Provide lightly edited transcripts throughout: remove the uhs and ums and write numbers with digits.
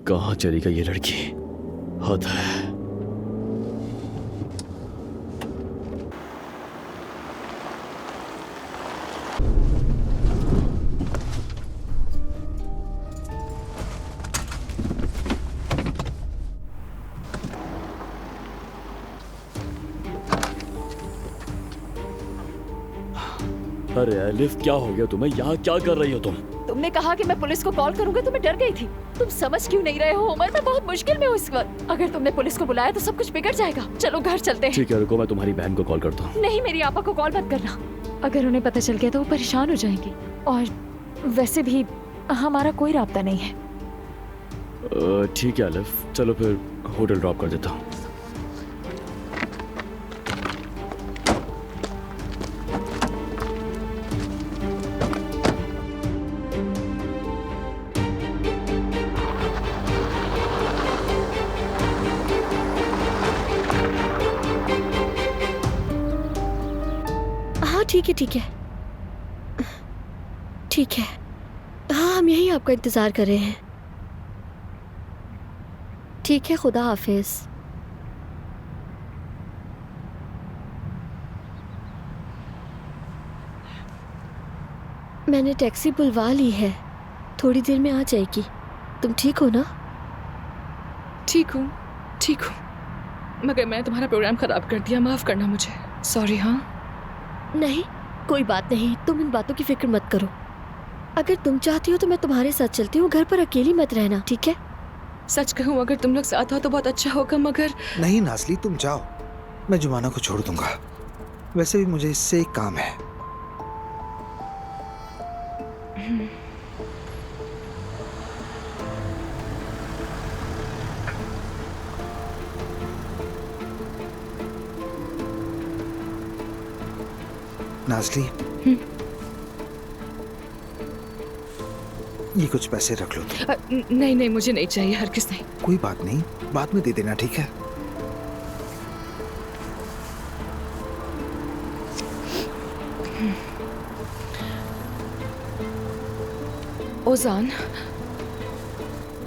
कहाँ चली गई ये लड़की? हद है। अरे एलिफ, क्या हो गया तुम्हें? यहाँ क्या कर रही हो तुम? तुमने कहा कि मैं पुलिस को कॉल करूंगा तो मैं डर गई थी। तुम समझ क्यों नहीं रहे हो उमर? मैं बहुत मुश्किल में हूँ इस वक्त। अगर तुमने पुलिस को बुलाया तो सब कुछ बिगड़ जाएगा। चलो घर चलते हैं। ठीक है, रुको, मैं तुम्हारी बहन को कॉल करता हूँ। नहीं, मेरी आपा को कॉल मत करना। अगर उन्हें पता चल गया तो वो परेशान हो जाएंगी। और वैसे भी हमारा कोई राब्ता नहीं है। ठीक है एलिफ, चलो फिर होटल ड्रॉप कर देता हूँ। ठीक है, ठीक है, ठीक है। हाँ, हम यही आपका इंतजार कर रहे हैं। ठीक है, खुदा हाफिज। मैंने टैक्सी बुलवा ली है, थोड़ी देर में आ जाएगी। तुम ठीक हो ना? ठीक हूँ, ठीक हूँ, मगर मैं तुम्हारा प्रोग्राम खराब कर दिया, माफ करना मुझे। सॉरी। हाँ नहीं, कोई बात नहीं, तुम इन बातों की फिक्र मत करो। अगर तुम चाहती हो तो मैं तुम्हारे साथ चलती हूँ। घर पर अकेली मत रहना, ठीक है? सच कहूँ, अगर तुम लोग साथ हो तो बहुत अच्छा होगा, मगर नहीं नाज़ली, तुम जाओ, मैं जुमाना को छोड़ दूंगा। वैसे भी मुझे इससे एक काम है। नाज़ली, ये कुछ पैसे रख लो तुम। नहीं नहीं, मुझे नहीं चाहिए, हरगिज़ नहीं। कोई बात नहीं, बाद में दे देना, ठीक है? ओजान,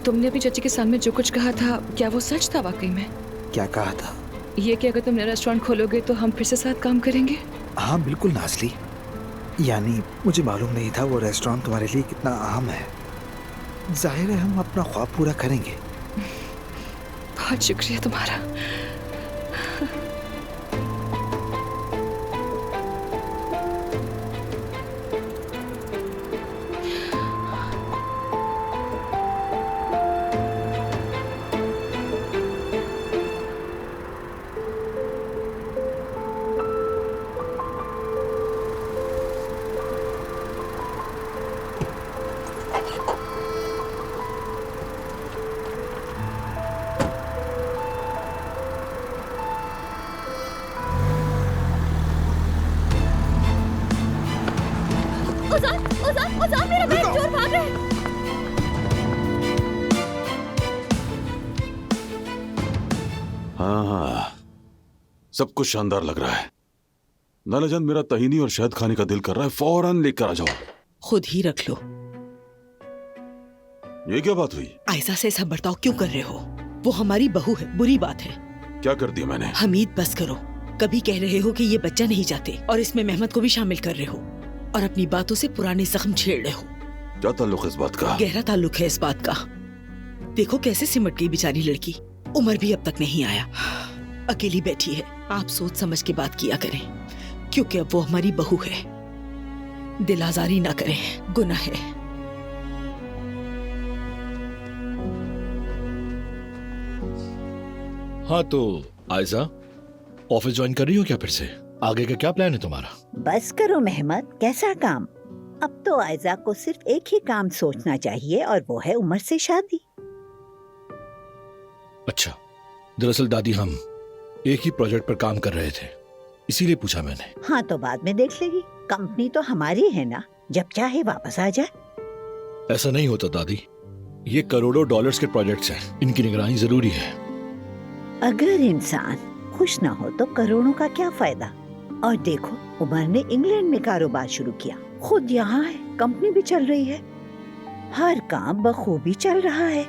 तुमने अपनी चाची के सामने जो कुछ कहा था, क्या वो सच था वाकई में? क्या कहा था? ये कि अगर तुम नया रेस्टोरेंट खोलोगे तो हम फिर से साथ काम करेंगे। हाँ बिल्कुल नाज़ली, यानी मुझे मालूम नहीं था वो रेस्टोरेंट तुम्हारे लिए कितना अहम है। जाहिर है हम अपना ख्वाब पूरा करेंगे। बहुत शुक्रिया तुम्हारा। ओजान, मेरा बैग चोर भाग रहे हैं। हाँ, सब कुछ शानदार लग रहा है। नानाजान, मेरा तहीनी और शहद खाने का दिल कर रहा है, फौरन लेकर आ जाओ। खुद ही रख लो। ये क्या बात हुई? आयशा से ऐसा बर्ताव क्यों कर रहे हो? वो हमारी बहू है, बुरी बात है। क्या कर दिया मैंने? हमीद, बस करो। कभी कह रहे हो कि ये बच्चा नहीं चाहते और इसमें मेहमद को भी शामिल कर रहे हो और अपनी बातों से पुराने जख्म छेड़ रहे हो। क्या ताल्लुक है इस बात का? गहरा ताल्लुक है इस बात का। देखो कैसे सिमट गई बेचारी लड़की। उमर भी अब तक नहीं आया, अकेली बैठी है। आप सोच समझ के बात किया करें, क्योंकि अब वो हमारी बहू है। दिल आजारी ना करें, गुनाह है। हाँ तो आयशा, ऑफिस ज्वाइन कर रही हो क्या फिर से? आगे का क्या प्लान है तुम्हारा? बस करो मेहमद, कैसा काम? अब तो आयशा को सिर्फ एक ही काम सोचना चाहिए और वो है उमर से शादी। अच्छा, दरअसल दादी हम एक ही प्रोजेक्ट पर काम कर रहे थे, इसीलिए पूछा मैंने। हाँ तो बाद में देख लेगी, कंपनी तो हमारी है ना, जब चाहे वापस आ जाए। ऐसा नहीं होता दादी, ये करोड़ों डॉलर्स के प्रोजेक्ट्स हैं, इनकी निगरानी जरूरी है। अगर इंसान खुश ना हो तो करोड़ों का क्या फायदा। और देखो, उमर ने इंग्लैंड में कारोबार शुरू किया, खुद यहाँ है, कंपनी भी चल रही है। हर काम बखूबी चल रहा है।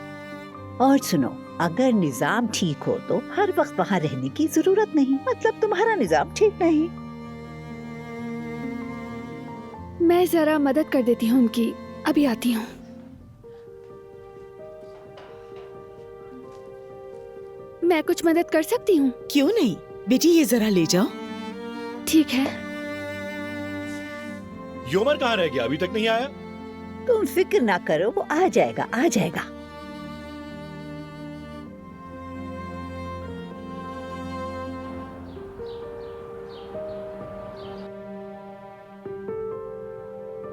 और सुनो, अगर निजाम ठीक हो तो हर वक्त वहाँ रहने की जरूरत नहीं। मतलब तुम्हारा निजाम ठीक नहीं। मैं जरा मदद कर देती हूँ उनकी, अभी आती हूँ। मैं कुछ मदद कर सकती हूँ? क्यों नहीं बेटी, ये जरा ले जाओ। ठीक है। योमर कहाँ रह गया, अभी तक नहीं आया? तुम फिक्र ना करो, वो आ जाएगा, आ जाएगा।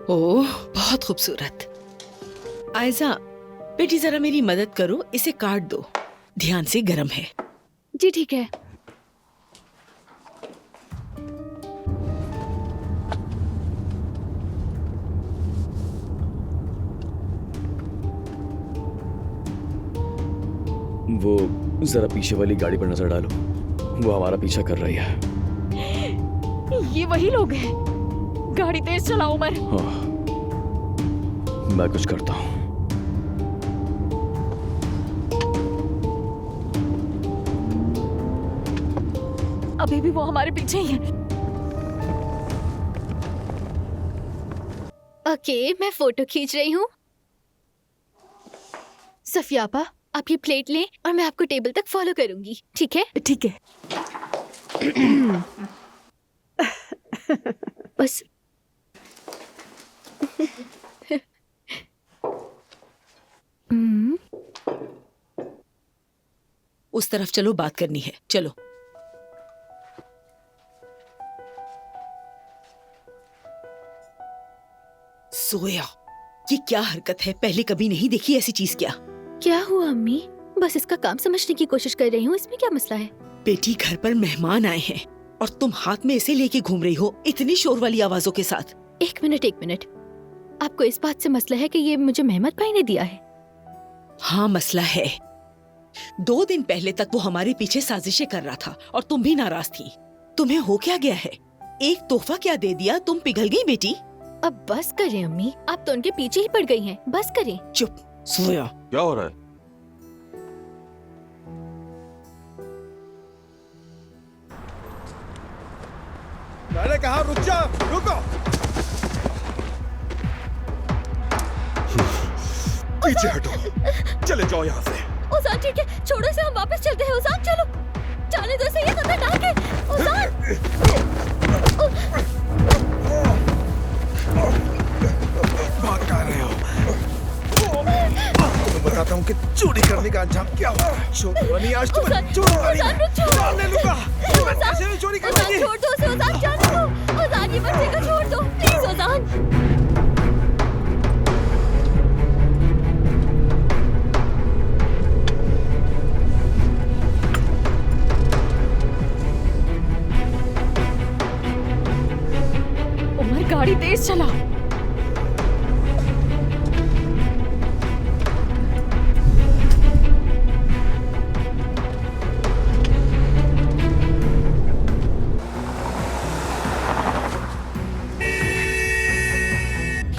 ओह, बहुत खूबसूरत। आयजा बेटी, जरा मेरी मदद करो, इसे काट दो। ध्यान से, गरम है। जी ठीक है। वो जरा पीछे वाली गाड़ी पर नजर डालो, वो हमारा पीछा कर रही है। ये वही लोग हैं। गाड़ी तेज चलाओ उमर। हाँ, मैं कुछ करता हूँ। अभी भी वो हमारे पीछे ही है। ओके, मैं फोटो खींच रही हूँ। सफियापा, आप ये प्लेट लें और मैं आपको टेबल तक फॉलो करूंगी, ठीक है? ठीक है। बस उस तरफ चलो, बात करनी है, चलो। सोया, ये क्या हरकत है? पहले कभी नहीं देखी ऐसी चीज। क्या हुआ अम्मी? बस इसका काम समझने की कोशिश कर रही हूँ, इसमें क्या मसला है? बेटी, घर पर मेहमान आए हैं और तुम हाथ में इसे लेके घूम रही हो इतनी शोर वाली आवाजों के साथ। एक मिनट, आपको इस बात से मसला है कि ये मुझे मेहमद भाई ने दिया है? हाँ, मसला है। 2 दिन पहले तक वो हमारे पीछे साजिशें कर रहा था और तुम भी नाराज थी। तुम्हें हो क्या गया है? एक तोहफा क्या दे दिया, तुम पिघल गई बेटी। अब बस करें अम्मी, आप तो उनके पीछे ही पड़ गई हैं। बस करें। चुप। सोया, क्या हो रहा है? मैंने कहा रुक जा, रुको। पीछे हटो, चले जाओ यहाँ से। उसान ठीक है, छोड़ो इसे, हम वापस चलते हैं। उसान चलो, जाने दो इसे, ये खतरनाक है। उसान, भाग कहाँ रहे हो? तुम्हें बताता हूँ कि चोरी करने का अंजाम क्या होगा। चोरी वाली आज तुम्हें चोरी वाली जान ले लूंगा। मैं कैसे भी चोरी करूंगी? छोड़ दो उसे, उसान जाने दो। उसान, ये बच्चे को छोड़ दो प्लीज। उसान, उमर गाड़ी तेज चला।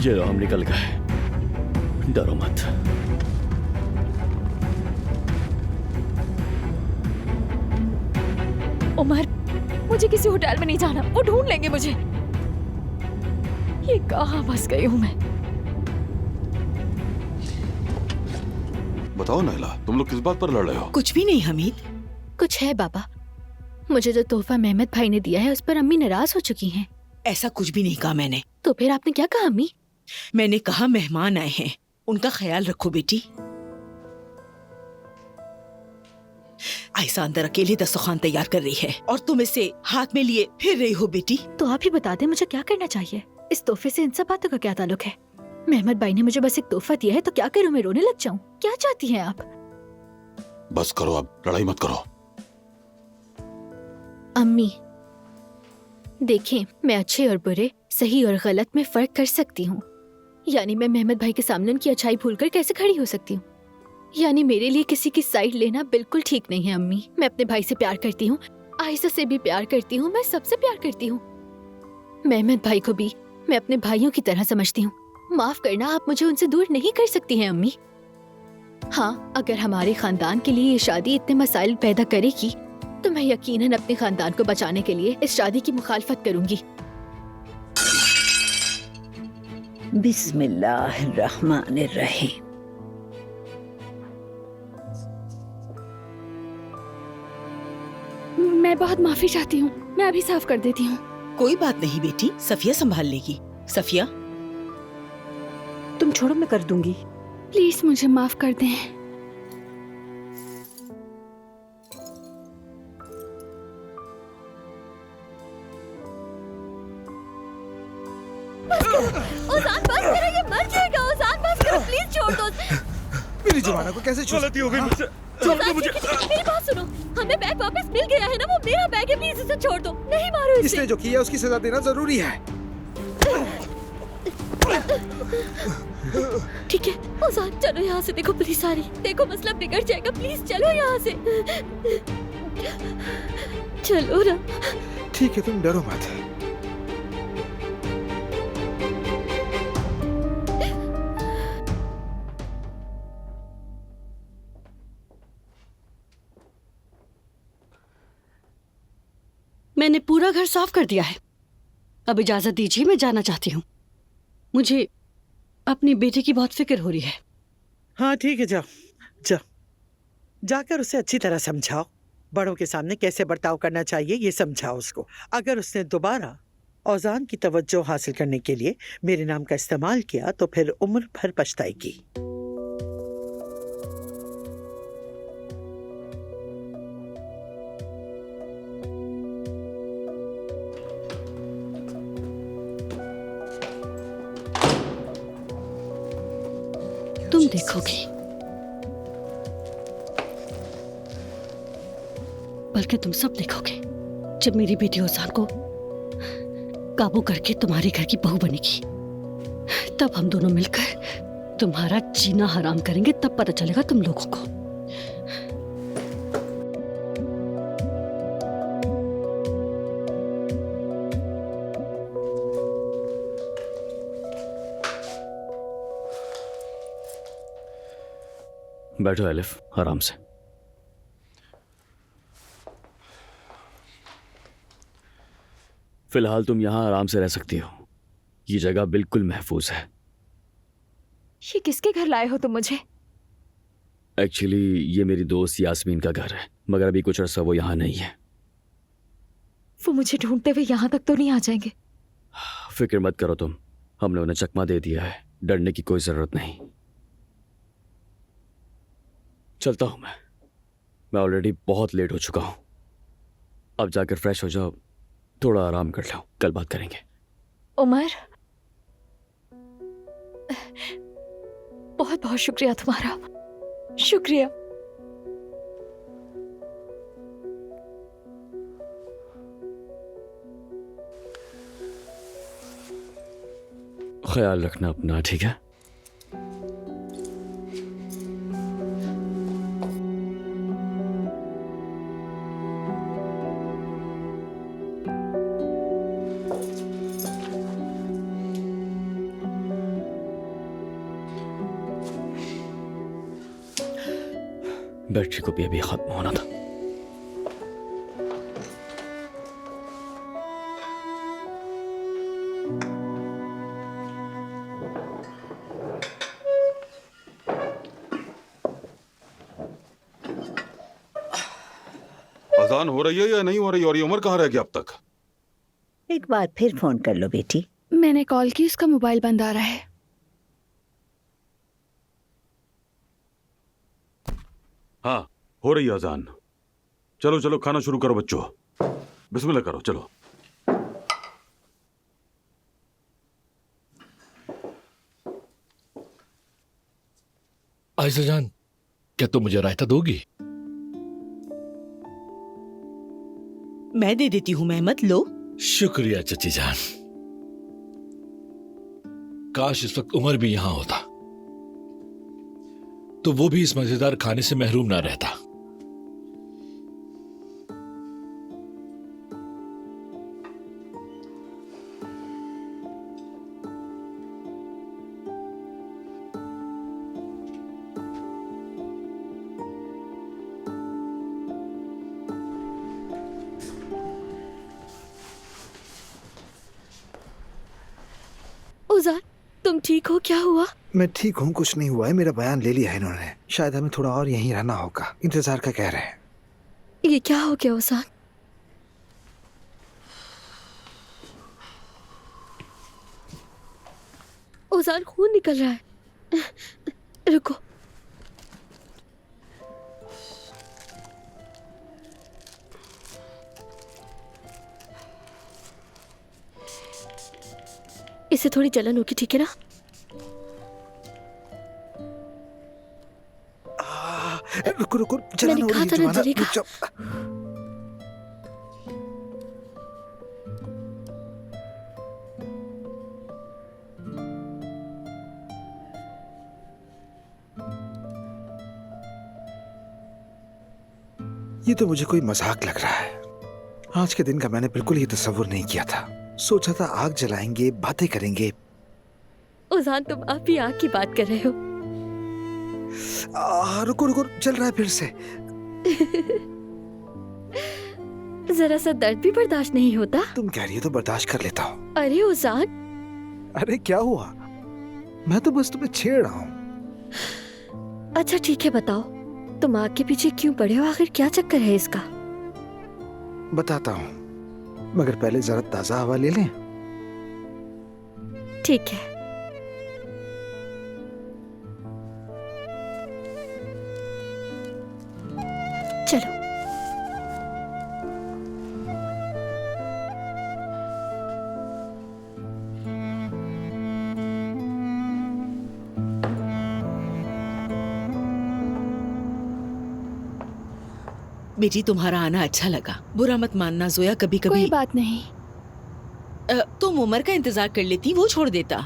ये लो, हम निकल गए, डरो मत। उमर, मुझे किसी होटल में नहीं जाना, वो ढूंढ लेंगे मुझे। ये कहाँ फंस गई हूँ मैं? बताओ नैला, तुम लोग किस बात पर लड़ रहे हो? कुछ भी नहीं हमीद। कुछ है बाबा, मुझे जो तोहफा मेहमद भाई ने दिया है उस पर अम्मी नाराज हो चुकी हैं। ऐसा कुछ भी नहीं कहा मैंने। तो फिर आपने क्या कहा अम्मी? मैंने कहा मेहमान आए हैं, उनका ख्याल रखो बेटी। आयशा अंदर अकेले दस्तरखान तैयार कर रही है और तुम इसे हाथ में लिए फिर रही हो बेटी। तो आप ही बता दें मुझे क्या करना चाहिए। इस तोहफे से इन सब बातों का क्या ताल्लुक है? मेहमद भाई ने मुझे बस एक तोहफा दिया है, तो क्या करूं मैं? रोने लग जाऊं? क्या चाहती हैं आप? बस करो, अब लड़ाई मत करो। अम्मी देखें, मैं अच्छे और बुरे, सही और गलत में फर्क कर सकती हूँ। यानी मैं मेहमद भाई के सामने उनकी अच्छाई भूलकर कैसे खड़ी हो सकती हूँ? यानी मेरे लिए किसी की साइड लेना बिल्कुल ठीक नहीं है अम्मी। मैं अपने भाई से प्यार करती हूँ, आयशा से भी प्यार करती हूँ, मैं सबसे प्यार करती हूँ। मेहमद भाई को भी मैं अपने भाइयों की तरह समझती हूँ। माफ करना, आप मुझे उनसे दूर नहीं कर सकती हैं अम्मी। हाँ, अगर हमारे खानदान के लिए ये शादी इतने मसाइल पैदा करेगी तो मैं यकीनन अपने खानदान को बचाने के लिए इस शादी की मुखालफत करूंगी। बिस्मिल्लाहिर्रहमानिर्रहीम। मैं बहुत माफी चाहती हूँ, मैं अभी साफ कर देती हूँ। कोई बात नहीं बेटी, सफिया संभाल लेगी। सफिया, तुम छोड़ो, मैं कर दूंगी। प्लीज मुझे माफ कर दें। ओजान बस करो, ये मर जाएगा। ओजान बस करो, प्लीज छोड़ दो। मेरी जुबाना को कैसे गलती हो गई मुझसे, छोड़ दो मुझे। मेरी बात सुनो, हमें बैग वापस मिल गया है ना, वो मेरा बैग है, प्लीज इसे छोड़ दो। नहीं मारो इसे। इसने जो किया उसकी सजा देना जरूरी है। ठीक है ओजान, चलो यहाँ से। देखो पुलिस आ रही, देखो मसला बिगड़ जाएगा, प्लीज चलो यहाँ से। चलो ना। ठीक है, तुम डरो मत। मैंने पूरा घर साफ कर दिया है। अब इजाजत दीजिए, मैं जाना चाहती हूँ। मुझे अपनी बेटी की बहुत फिक्र हो रही है। हाँ ठीक है, जाओ जाओ, जाकर उसे अच्छी तरह समझाओ। बड़ों के सामने कैसे बर्ताव करना चाहिए ये समझाओ उसको। अगर उसने दोबारा औजान की तवज्जो हासिल करने के लिए मेरे नाम का इस्तेमाल किया तो फिर उम्र भर पछताएगी। तुम देखोगी, बल्कि तुम सब देखोगे जब मेरी बेटी ओजान को काबू करके तुम्हारे घर की बहू बनेगी। तब हम दोनों मिलकर तुम्हारा जीना हराम करेंगे, तब पता चलेगा तुम लोगों को। बैठो एलिफ, आराम से। फिलहाल तुम यहाँ आराम से रह सकती हो, ये जगह बिल्कुल महफूज है। ये किसके घर लाए हो तुम मुझे? एक्चुअली ये मेरी दोस्त यास्मीन का घर है, मगर अभी कुछ अर्सा वो यहाँ नहीं है। वो मुझे ढूंढते हुए यहाँ तक तो नहीं आ जाएंगे? फिक्र मत करो तुम, हमने उन्हें चकमा दे दिया है, डरने की कोई जरूरत नहीं। चलता हूं मैं ऑलरेडी बहुत लेट हो चुका हूं। अब जाकर फ्रेश हो जाओ, थोड़ा आराम कर लो, कल बात करेंगे। उमर, बहुत बहुत शुक्रिया तुम्हारा, शुक्रिया। ख्याल रखना अपना, ठीक है? बैटरी को भी अभी खत्म होना था। अजान हो रही है या नहीं हो रही, और ये उमर कहाँ रह गया अब तक? एक बार फिर फोन कर लो बेटी। मैंने कॉल की, उसका मोबाइल बंद आ रहा है। हाँ, हो रही है अजान। चलो चलो, खाना शुरू करो बच्चों, बिस्मिल्लाह करो, चलो। आयशा जान, क्या तुम मुझे रायता दोगी? मैं दे देती हूँ मेहमत, लो। शुक्रिया चची जान। काश इस वक्त उमर भी यहां होता तो वो भी इस मजेदार खाने से महरूम ना रहता। तुम ठीक हो? क्या हुआ? मैं ठीक हूँ, कुछ नहीं हुआ है। मेरा बयान ले लिया है इन्होंने। शायद हमें थोड़ा और यहीं रहना होगा। इंतजार का कह रहे हैं। ये क्या हो गया ओजान? ओजान, खून निकल रहा है। रुको। इसे थोड़ी जलन होगी, ठीक है ना? रुको रुको, मैंने कहा था ना डरेगा। ये तो मुझे कोई मजाक लग रहा है। आज के दिन का मैंने बिल्कुल ही तस्वुर नहीं किया था। सोचा था आग जलाएंगे, बातें करेंगे। ओजान, तुम आप ही आग की बात कर रहे हो। रुको रुको, चल रहा है फिर से। जरा सा दर्द भी बर्दाश्त नहीं होता? तुम कह रही हो तो बर्दाश्त कर लेता हूँ। अरे ओजान। अरे क्या हुआ? मैं तो बस तुम्हें छेड़ रहा हूँ। अच्छा ठीक है, बताओ तुम आग के पीछे क्यों पड़े हो? आखिर क्या चक्कर है इसका? बताता हूँ, मगर पहले जरा ताजा हवा ले लें। ठीक है। चलो। बेटी, तुम्हारा आना अच्छा लगा। बुरा मत मानना जोया, कभी कभी। कोई बात नहीं। तुम उमर का इंतजार कर लेती, वो छोड़ देता।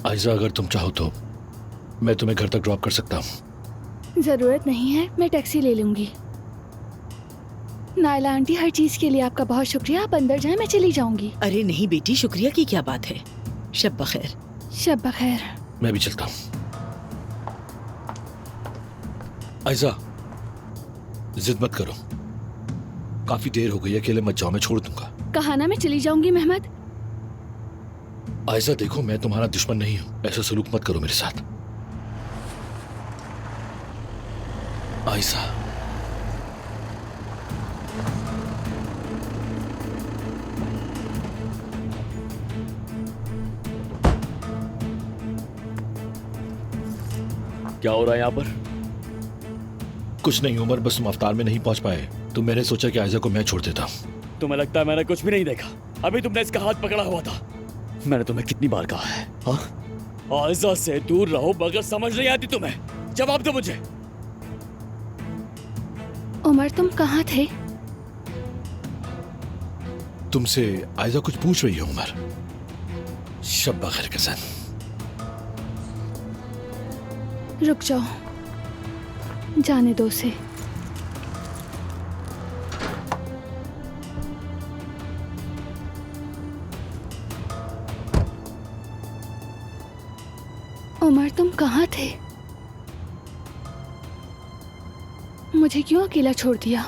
आयजा, अगर तुम चाहो तो मैं तुम्हें घर तक ड्रॉप कर सकता हूँ। जरूरत नहीं है, मैं टैक्सी ले लूंगी। नायला आंटी, हर चीज के लिए आपका बहुत शुक्रिया। आप अंदर जाएं, मैं चली जाऊंगी। अरे नहीं बेटी, शुक्रिया की क्या बात है। शब बखैर। शब बखैर। मैं भी चलता हूँ। आयजा, जिद मत करो। काफी देर हो गई, अकेले मत जाओ, मैं छोड़ दूंगा। कहा ना मैं चली जाऊंगी महमद। आयजा देखो, मैं तुम्हारा दुश्मन नहीं हूं, ऐसा सलूक मत करो मेरे साथ। आयजा, क्या हो रहा है यहाँ पर? कुछ नहीं उमर, बस तुम अफ्तार में नहीं पहुंच पाए तो मैंने सोचा कि आयजा को मैं छोड़ देता हूँ। तुम्हें लगता है मैंने कुछ भी नहीं देखा? अभी तुमने इसका हाथ पकड़ा हुआ था। मैंने तुम्हें कितनी बार कहा है, हाँ? आयजा से दूर रहो, मगर समझ नहीं आती तुम्हें। जवाब दो मुझे। उमर, तुम कहाँ थे? तुमसे आयजा कुछ पूछ रही है उमर। शब बखैर कज़न। रुक जाओ, जाने दो उसे। उमर, तुम कहाँ थे? मुझे क्यों अकेला छोड़ दिया?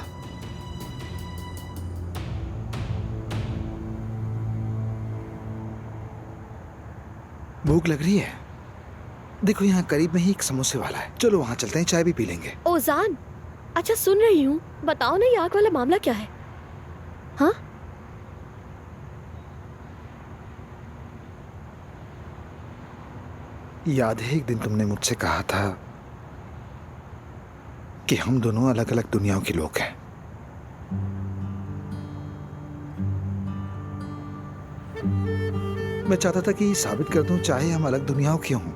भूख लग रही है? देखो यहाँ करीब में ही एक समोसे वाला है, चलो वहाँ चलते हैं, चाय भी पी लेंगे। ओजान, अच्छा सुन रही हूँ, बताओ ना ये आग वाला मामला क्या है? हाँ? याद है एक दिन तुमने मुझसे कहा था कि हम दोनों अलग अलग दुनियाओं के लोग हैं। मैं चाहता था कि ये साबित कर दूं, चाहे हम अलग दुनियाओं के हों,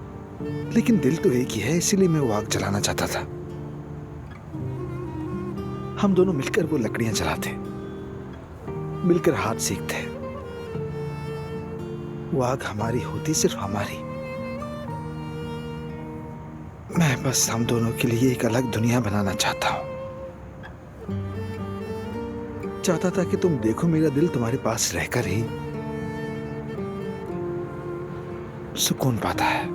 लेकिन दिल तो एक ही है, इसीलिए मैं वो आग जलाना चाहता था। हम दोनों मिलकर वो लकड़ियां जलाते, मिलकर हाथ सीखते। वो आग हमारी होती, सिर्फ हमारी। मैं बस हम दोनों के लिए एक अलग दुनिया बनाना चाहता हूं। चाहता था कि तुम देखो, मेरा दिल तुम्हारे पास रहकर ही सुकून पाता है।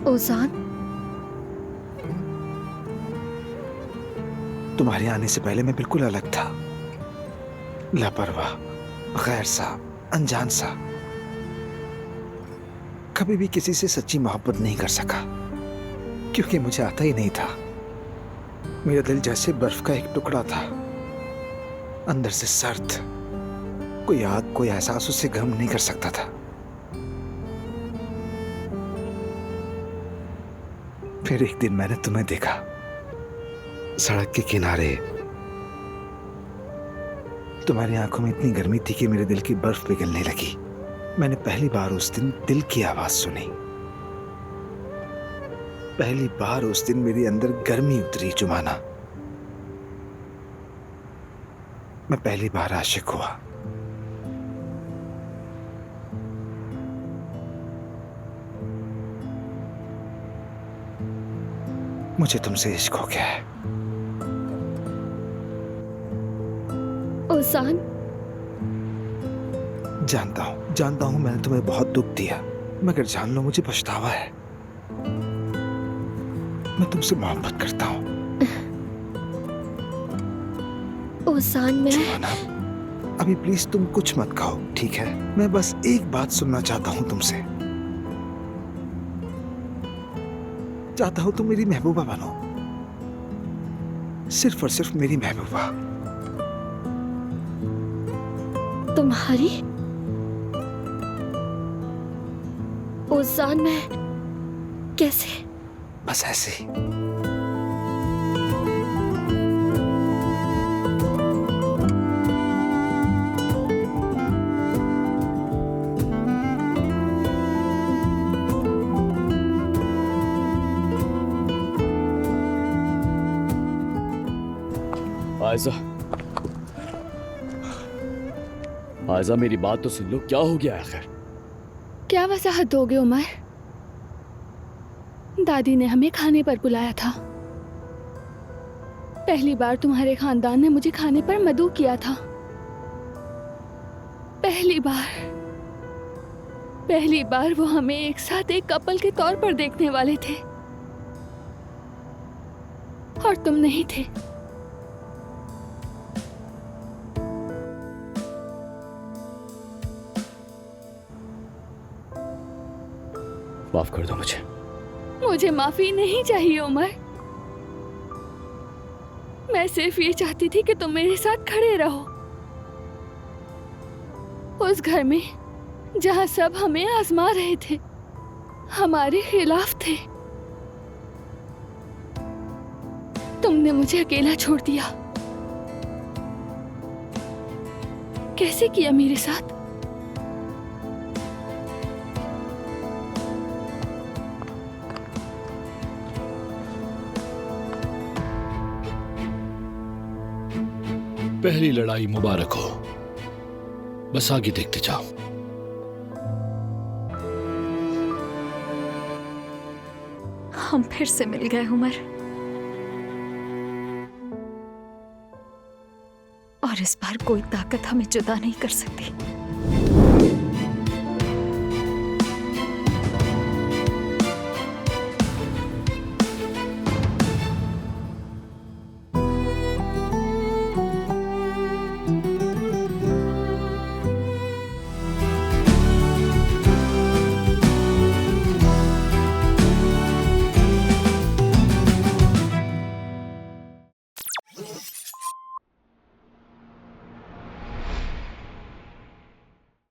ओजान, तुम्हारे आने से पहले मैं बिल्कुल अलग था, लापरवाह, गैर सा, अनजान सा, कभी भी किसी से सच्ची मोहब्बत नहीं कर सका, क्योंकि मुझे आता ही नहीं था। मेरा दिल जैसे बर्फ का एक टुकड़ा था, अंदर से सर्द, कोई आग, कोई एहसास उसे गर्म नहीं कर सकता था। फिर एक दिन मैंने तुम्हें देखा सड़क के किनारे। तुम्हारी आंखों में इतनी गर्मी थी कि मेरे दिल की बर्फ पिघलने लगी। मैंने पहली बार उस दिन दिल की आवाज सुनी। पहली बार उस दिन मेरे अंदर गर्मी उतरी जुमाना। मैं पहली बार आशिक हुआ। मुझे तुमसे इश्क हो गया है। ओसान, जानता हूं मैंने तुम्हें बहुत दुख दिया, मगर जान लो मुझे पछतावा है। मैं तुमसे मोहब्बत करता हूं। ओसान, मैं जुमाना, अभी प्लीज तुम कुछ मत कहो, ठीक है? मैं बस एक बात सुनना चाहता हूं तुमसे। चाहता हूं तुम मेरी महबूबा बनो, सिर्फ और सिर्फ मेरी महबूबा। तुम्हारी? ओसान, मैं कैसे? बस ऐसे ही। आयजा, मेरी बात तो सुन लो, क्या हो गया आखिर? क्या वजाहत दोगे उमर? दादी ने हमें खाने पर बुलाया था। पहली बार तुम्हारे खानदान ने मुझे खाने पर मदऊ किया था। पहली बार वो हमें एक साथ एक कपल के तौर पर देखने वाले थे, और तुम नहीं थे। माफ कर दो मुझे। मुझे माफी नहीं चाहिए उमर। मैं सिर्फ ये चाहती थी कि तुम मेरे साथ खड़े रहो, उस घर में जहां सब हमें आजमा रहे थे, हमारे खिलाफ थे। तुमने मुझे अकेला छोड़ दिया। कैसे किया मेरे साथ? पहली लड़ाई मुबारक हो, बस आगे देखते जाओ। हम फिर से मिल गए उमर, और इस बार कोई ताकत हमें जुदा नहीं कर सकती।